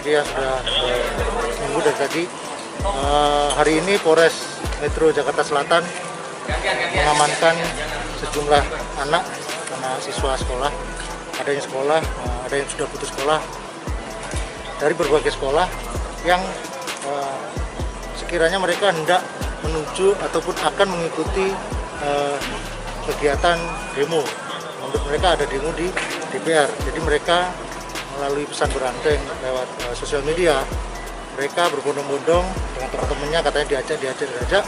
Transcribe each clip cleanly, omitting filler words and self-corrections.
media sudah menunggu dari tadi. Hari ini Polres Metro Jakarta Selatan mengamankan sejumlah anak siswa sekolah, ada yang sekolah, ada yang sudah putus sekolah dari berbagai sekolah yang sekiranya mereka hendak menuju ataupun akan mengikuti kegiatan demo. Menurut mereka ada demo di DPR, jadi mereka melalui pesan berantai lewat sosial media, mereka berbondong-bondong dengan teman-temannya, katanya diajak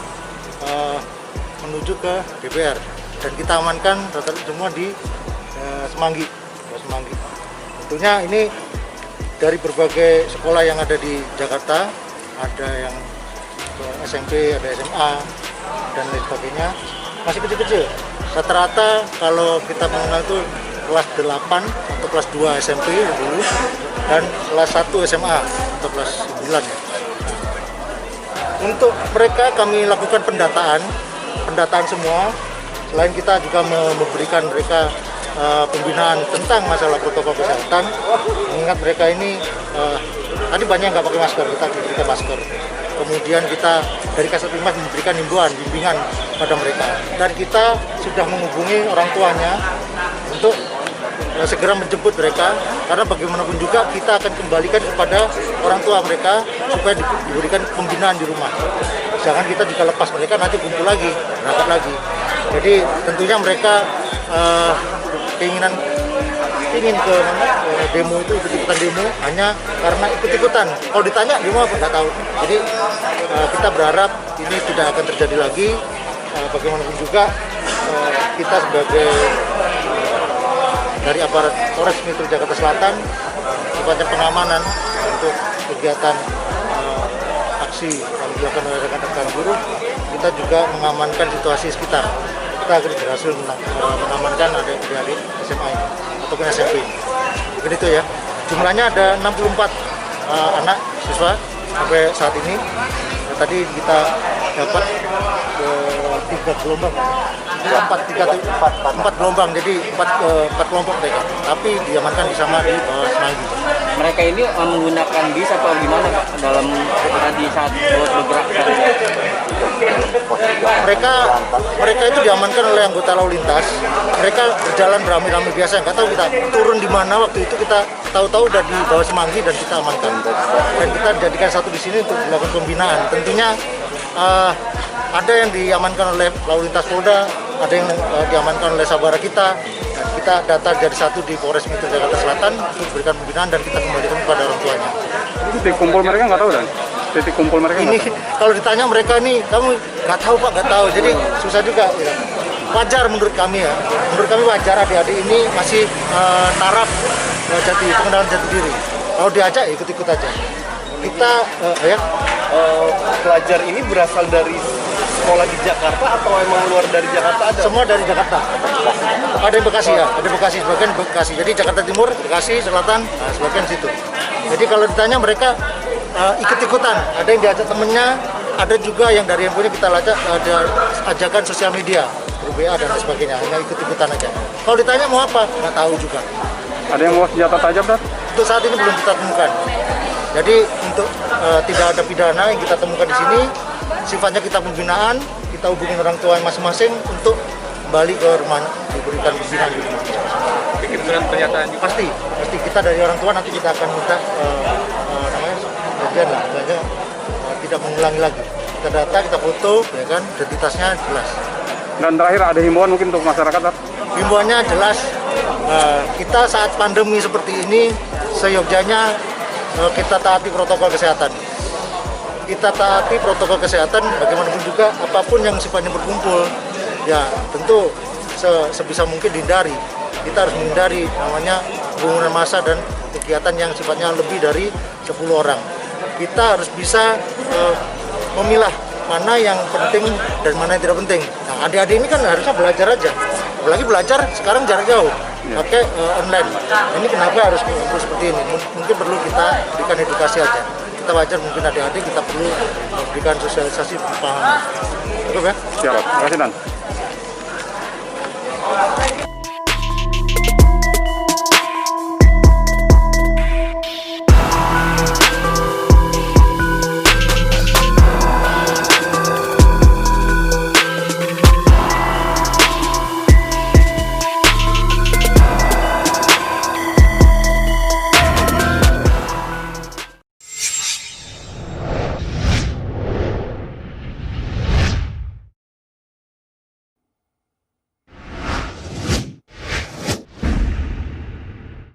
menuju ke DPR, dan kita amankan rata-rata semua di Semanggi. Tentunya ini dari berbagai sekolah yang ada di Jakarta, ada yang SMP, ada SMA, dan lain sebagainya, masih kecil-kecil. Rata-rata kalau kita mengenal itu kelas 8 atau kelas 2 SMP dulu, dan kelas 1 SMA atau kelas 9 ya. Untuk mereka kami lakukan pendataan semua. Selain kita juga memberikan mereka pembinaan tentang masalah protokol kesehatan, mengingat mereka ini tadi banyak yang nggak pakai masker, kita berikan masker. Kemudian kita dari Kasat Humas memberikan bimbingan pada mereka, dan kita sudah menghubungi orang tuanya untuk segera menjemput mereka, karena bagaimanapun juga kita akan kembalikan kepada orang tua mereka supaya diberikan pembinaan di rumah. Jangan kita juga lepas mereka nanti kumpul lagi, berangkat lagi. Jadi tentunya mereka ingin ke demo itu, ikut-ikutan demo hanya karena ikut-ikutan. Kalau ditanya demo apa nggak tahu. Jadi kita berharap ini tidak akan terjadi lagi. Bagaimanapun juga kita sebagai dari aparat Polres Metro Jakarta Selatan sifatnya pengamanan untuk kegiatan aksi yang dilakukan oleh rekan-rekan buruh, kita juga mengamankan situasi sekitar. Kita akan berhasil mengamankan adik-adik SMA ataupun SMP. Begitu ya. Jumlahnya ada 64 anak siswa sampai saat ini. Tadi kita dapat 3 gelombang, 4 gelombang, jadi 4 kelompok mereka. Tapi diamankan bersama di Semanggi. Mereka ini menggunakan bis atau gimana Pak dalam tadi saat bergerak? Mereka itu diamankan oleh anggota lalu lintas. Mereka berjalan beramai-ramai biasa, nggak tahu kita turun di mana waktu itu. Kita tahu-tahu udah di bawah Semanggi dan kita amankan. Dan kita jadikan satu di sini untuk dilakukan pembinaan. Tentunya ada yang diamankan oleh lalu lintas Polda, ada yang diamankan oleh sabara kita. Kita data jadi satu di Polres Metro Jakarta Selatan untuk berikan pembinaan dan kita kembalikan kepada orang tuanya. Titik kumpul mereka nggak tahu, Dan? Titik kumpul mereka ini kalau ditanya mereka ini, kamu nggak tahu Pak, nggak tahu. Jadi susah juga. Ya. Wajar menurut kami ya. Menurut kami wajar adik-adik ini masih taraf pengenalan jati diri. Kalau diajak ikut-ikut aja. Kita pelajar ini berasal dari sekolah di Jakarta atau emang luar dari Jakarta ada? Semua dari Jakarta. Ada yang Bekasi ya, ada Bekasi, sebagian Bekasi. Jadi Jakarta Timur, Bekasi, Selatan, sebagian situ. Jadi kalau ditanya mereka ikut-ikutan, ada yang diajak temennya, ada juga yang dari yang punya kita ada ajakan sosial media, grup WA dan sebagainya, hanya ikut-ikutan aja. Kalau ditanya mau apa, nggak tahu juga. Ada yang mau senjata tajam, Dan? Untuk saat ini belum kita temukan. Jadi untuk tidak ada pidana yang kita temukan di sini, sifatnya kita pembinaan, kita hubungin orang tua masing-masing untuk kembali ke rumah, diberikan pembinaan di rumah. Bikin surat pernyataan juga? Pasti kita dari orang tua nanti kita akan minta bagian lah, tidak mengulangi lagi. Kita data, kita foto, ya kan, identitasnya jelas. Dan terakhir ada himbauan mungkin untuk masyarakat, Dan? Himbauannya jelas, kita saat pandemi seperti ini, seyogyanya kita taati protokol kesehatan. Kita taati protokol kesehatan, bagaimanapun juga apapun yang sifatnya berkumpul, ya tentu sebisa mungkin dihindari. Kita harus menghindari namanya kerumunan massa dan kegiatan yang sifatnya lebih dari 10 orang. Kita harus bisa memilah mana yang penting dan mana yang tidak penting. Nah, adik-adik ini kan harusnya belajar aja. Apalagi belajar sekarang jarak jauh, pakai online. Ini kenapa harus kumpul seperti ini? Mungkin perlu kita berikan edukasi aja. Kita wajar mungkin adik-adik kita perlu memberikan sosialisasi paham. Cukup ya? Siap, terima kasih, Dan.